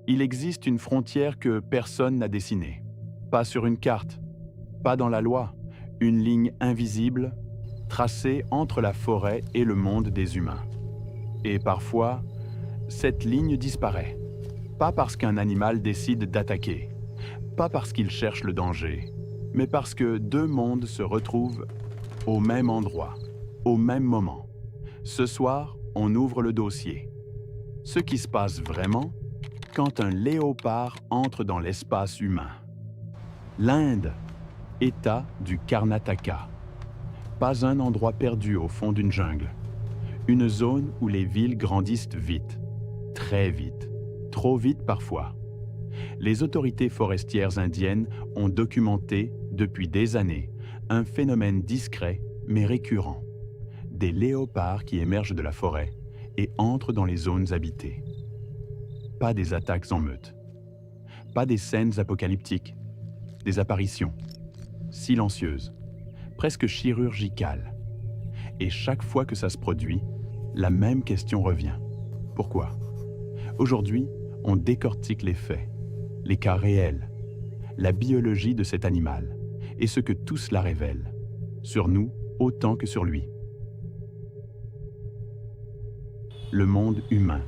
Il existe une frontière que personne n'a dessinée. Pas sur une carte, pas dans la loi, une ligne invisible tracée entre la forêt et le monde des humains. Et parfois, cette ligne disparaît. Pas parce qu'un animal décide d'attaquer, pas parce qu'il cherche le danger, mais parce que deux mondes se retrouvent au même endroit, au même moment. Ce soir, on ouvre le dossier. Ce qui se passe vraiment quand un léopard entre dans l'espace humain. L'Inde, État du Karnataka. Pas un endroit perdu au fond d'une jungle. Une zone où les villes grandissent vite, très vite, trop vite parfois. Les autorités forestières indiennes ont documenté, depuis des années, un phénomène discret mais récurrent. Des léopards qui émergent de la forêt et entrent dans les zones habitées. Pas des attaques en meute. Pas des scènes apocalyptiques. Des apparitions. Silencieuses. Presque chirurgicales. Et chaque fois que ça se produit, la même question revient. Pourquoi? Aujourd'hui, on décortique les faits, les cas réels, la biologie de cet animal et ce que tout cela révèle, sur nous autant que sur lui. Le monde humain,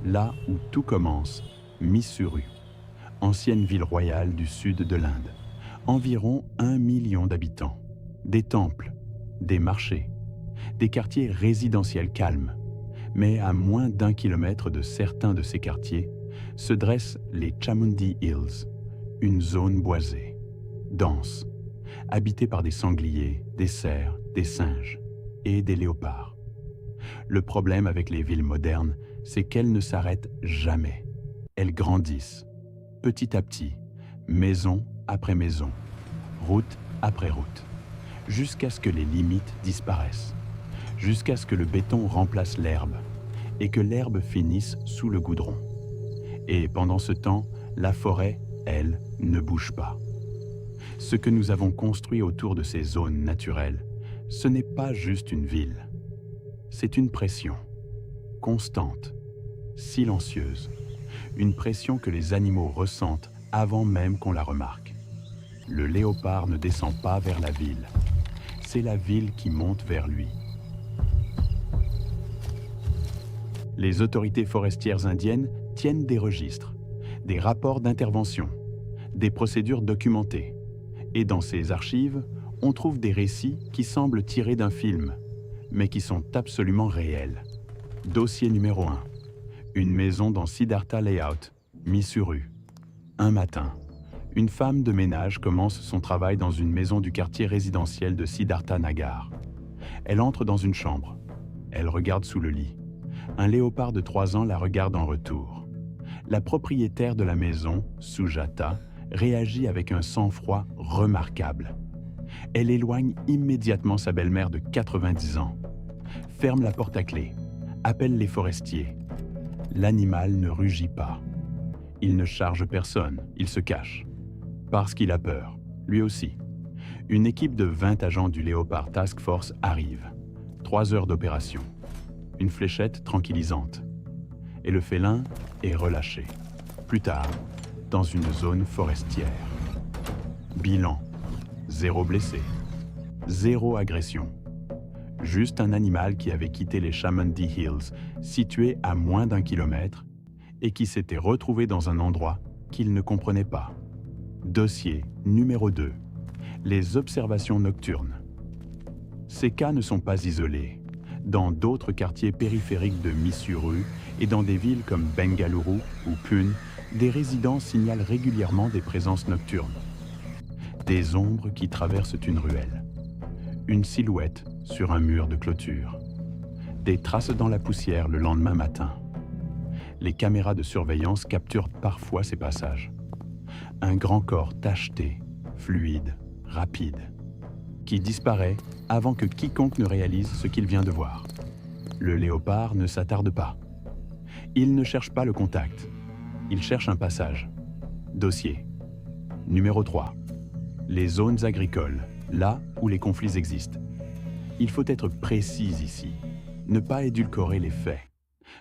là où tout commence, Mysuru, ancienne ville royale du sud de l'Inde, environ 1 million d'habitants, des temples, des marchés, des quartiers résidentiels calmes, mais à moins d'1 kilomètre de certains de ces quartiers se dressent les Chamundi Hills, une zone boisée, dense, habitée par des sangliers, des cerfs, des singes et des léopards. Le problème avec les villes modernes, c'est qu'elles ne s'arrêtent jamais. Elles grandissent, petit à petit, maison après maison, route après route, jusqu'à ce que les limites disparaissent, jusqu'à ce que le béton remplace l'herbe et que l'herbe finisse sous le goudron. Et pendant ce temps, la forêt, elle, ne bouge pas. Ce que nous avons construit autour de ces zones naturelles, ce n'est pas juste une ville. C'est une pression, constante, silencieuse, une pression que les animaux ressentent avant même qu'on la remarque. Le léopard ne descend pas vers la ville, c'est la ville qui monte vers lui. Les autorités forestières indiennes tiennent des registres, des rapports d'intervention, des procédures documentées. Et dans ces archives, on trouve des récits qui semblent tirés d'un film, mais qui sont absolument réels. Dossier numéro 1. Une maison dans Siddhartha Layout, Mysuru. Un matin, une femme de ménage commence son travail dans une maison du quartier résidentiel de Siddhartha Nagar. Elle entre dans une chambre. Elle regarde sous le lit. Un léopard de 3 ans la regarde en retour. La propriétaire de la maison, Sujata, réagit avec un sang-froid remarquable. Elle éloigne immédiatement sa belle-mère de 90 ans, ferme la porte à clé, appelle les forestiers. L'animal ne rugit pas. Il ne charge personne, il se cache. Parce qu'il a peur, lui aussi. Une équipe de 20 agents du Léopard Task Force arrive. 3 heures d'opération. Une fléchette tranquillisante. Et le félin est relâché. Plus tard, dans une zone forestière. Bilan. 0 blessé. 0 agression. Juste un animal qui avait quitté les Chamundi Hills, situés à moins d'1 kilomètre, et qui s'était retrouvé dans un endroit qu'il ne comprenait pas. Dossier numéro 2. Les observations nocturnes. Ces cas ne sont pas isolés. Dans d'autres quartiers périphériques de Mysuru et dans des villes comme Bengaluru ou Pune, des résidents signalent régulièrement des présences nocturnes. Des ombres qui traversent une ruelle. Une silhouette sur un mur de clôture. Des traces dans la poussière le lendemain matin. Les caméras de surveillance capturent parfois ces passages. Un grand corps tacheté, fluide, rapide, qui disparaît avant que quiconque ne réalise ce qu'il vient de voir. Le léopard ne s'attarde pas. Il ne cherche pas le contact. Il cherche un passage. Dossier. Numéro 3. Les zones agricoles, là où les conflits existent. Il faut être précis ici, ne pas édulcorer les faits.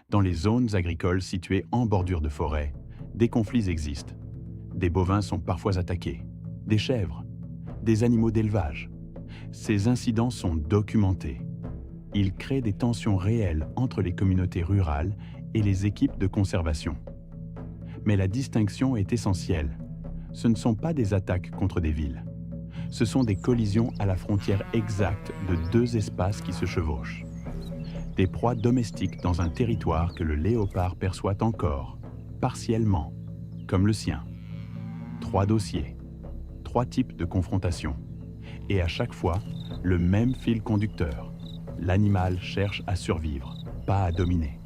Dans les zones agricoles situées en bordure de forêt, Des conflits existent. Des bovins sont parfois attaqués, des chèvres, des animaux d'élevage. Ces incidents sont documentés. Ils créent des tensions réelles entre les communautés rurales et les équipes de conservation. Mais la distinction est essentielle. Ce ne sont pas des attaques contre des villes. Ce sont des collisions à la frontière exacte de deux espaces qui se chevauchent. Des proies domestiques dans un territoire que le léopard perçoit encore, partiellement, comme le sien. 3 dossiers, 3 types de confrontations. Et à chaque fois, le même fil conducteur. L'animal cherche à survivre, pas à dominer.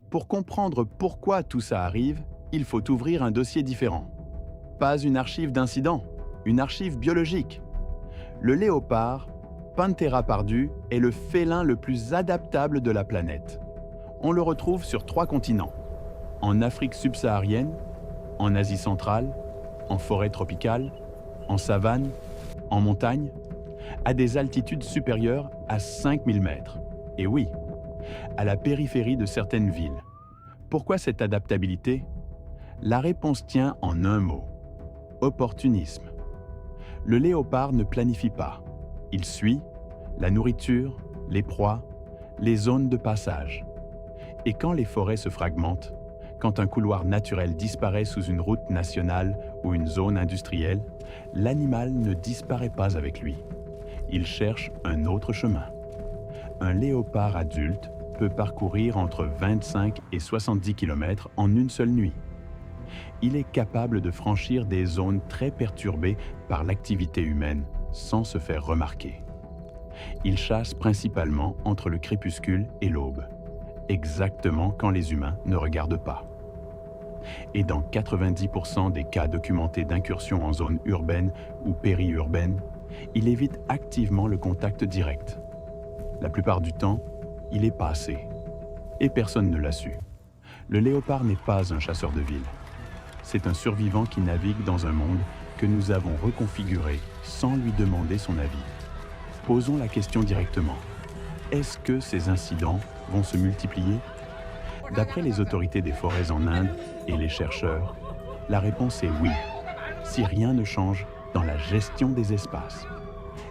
Pour comprendre pourquoi tout ça arrive, il faut ouvrir un dossier différent. Pas une archive d'incidents, une archive biologique. Le léopard, Panthera pardus, est le félin le plus adaptable de la planète. On le retrouve sur 3 continents. En Afrique subsaharienne, en Asie centrale, en forêt tropicale, en savane, en montagne, à des altitudes supérieures à 5000 mètres. Et oui, à la périphérie de certaines villes. Pourquoi cette adaptabilité? La réponse tient en un mot: opportunisme. Le léopard ne planifie pas. Il suit la nourriture, les proies, les zones de passage. Et quand les forêts se fragmentent, quand un couloir naturel disparaît sous une route nationale ou une zone industrielle, l'animal ne disparaît pas avec lui. Il cherche un autre chemin. Un léopard adulte peut parcourir entre 25 et 70 km en une seule nuit. Il est capable de franchir des zones très perturbées par l'activité humaine sans se faire remarquer. Il chasse principalement entre le crépuscule et l'aube, exactement quand les humains ne regardent pas. Et dans 90% des cas documentés d'incursion en zone urbaine ou périurbaine, il évite activement le contact direct. La plupart du temps, il est passé. Et personne ne l'a su. Le léopard n'est pas un chasseur de ville. C'est un survivant qui navigue dans un monde que nous avons reconfiguré sans lui demander son avis. Posons la question directement. Est-ce que ces incidents vont se multiplier? D'après les autorités des forêts en Inde et les chercheurs, la réponse est oui, si rien ne change dans la gestion des espaces.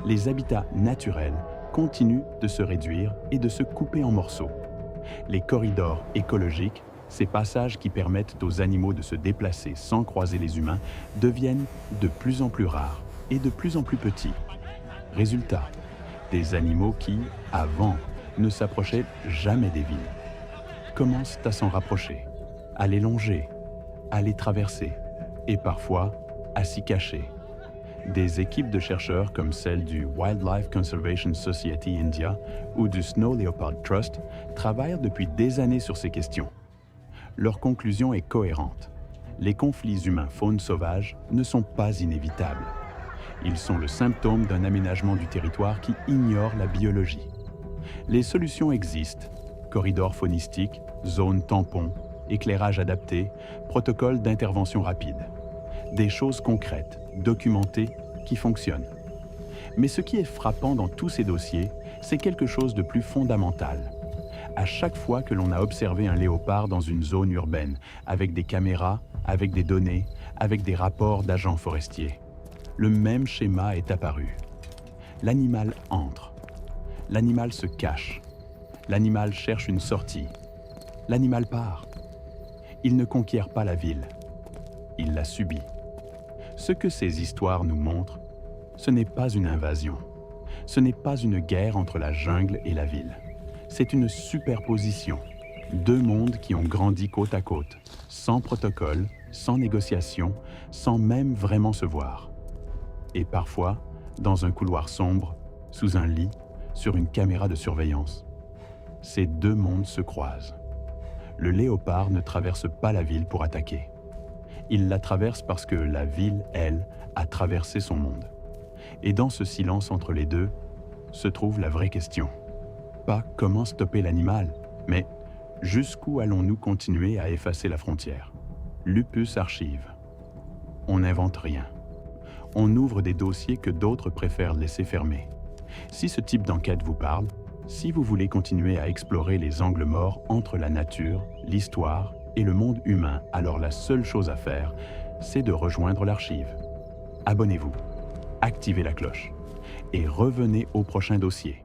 Les habitats naturels continuent de se réduire et de se couper en morceaux. Les corridors écologiques, ces passages qui permettent aux animaux de se déplacer sans croiser les humains, deviennent de plus en plus rares et de plus en plus petits. Résultat, des animaux qui, avant, ne s'approchaient jamais des villes, commencent à s'en rapprocher, à les longer, à les traverser et parfois à s'y cacher. Des équipes de chercheurs comme celle du Wildlife Conservation Society India ou du Snow Leopard Trust travaillent depuis des années sur ces questions. Leur conclusion est cohérente. Les conflits humains-faune sauvage ne sont pas inévitables. Ils sont le symptôme d'un aménagement du territoire qui ignore la biologie. Les solutions existent: corridors faunistiques, zones tampons, éclairage adapté, protocoles d'intervention rapide. Des choses concrètes, documentées, qui fonctionnent. Mais ce qui est frappant dans tous ces dossiers, c'est quelque chose de plus fondamental. À chaque fois que l'on a observé un léopard dans une zone urbaine, avec des caméras, avec des données, avec des rapports d'agents forestiers, le même schéma est apparu. L'animal entre. L'animal se cache. L'animal cherche une sortie. L'animal part. Il ne conquiert pas la ville. Il la subit. Ce que ces histoires nous montrent, ce n'est pas une invasion. Ce n'est pas une guerre entre la jungle et la ville. C'est une superposition. 2 mondes qui ont grandi côte à côte, sans protocole, sans négociation, sans même vraiment se voir. Et parfois, dans un couloir sombre, sous un lit, sur une caméra de surveillance. Ces 2 mondes se croisent. Le léopard ne traverse pas la ville pour attaquer. Il la traverse parce que la ville, elle, a traversé son monde. Et dans ce silence entre les deux, se trouve la vraie question. Pas comment stopper l'animal, mais jusqu'où allons-nous continuer à effacer la frontière? Lupus Archive. On n'invente rien. On ouvre des dossiers que d'autres préfèrent laisser fermer. Si ce type d'enquête vous parle, si vous voulez continuer à explorer les angles morts entre la nature, l'histoire et le monde humain, alors la seule chose à faire, c'est de rejoindre l'archive. Abonnez-vous, activez la cloche et revenez au prochain dossier.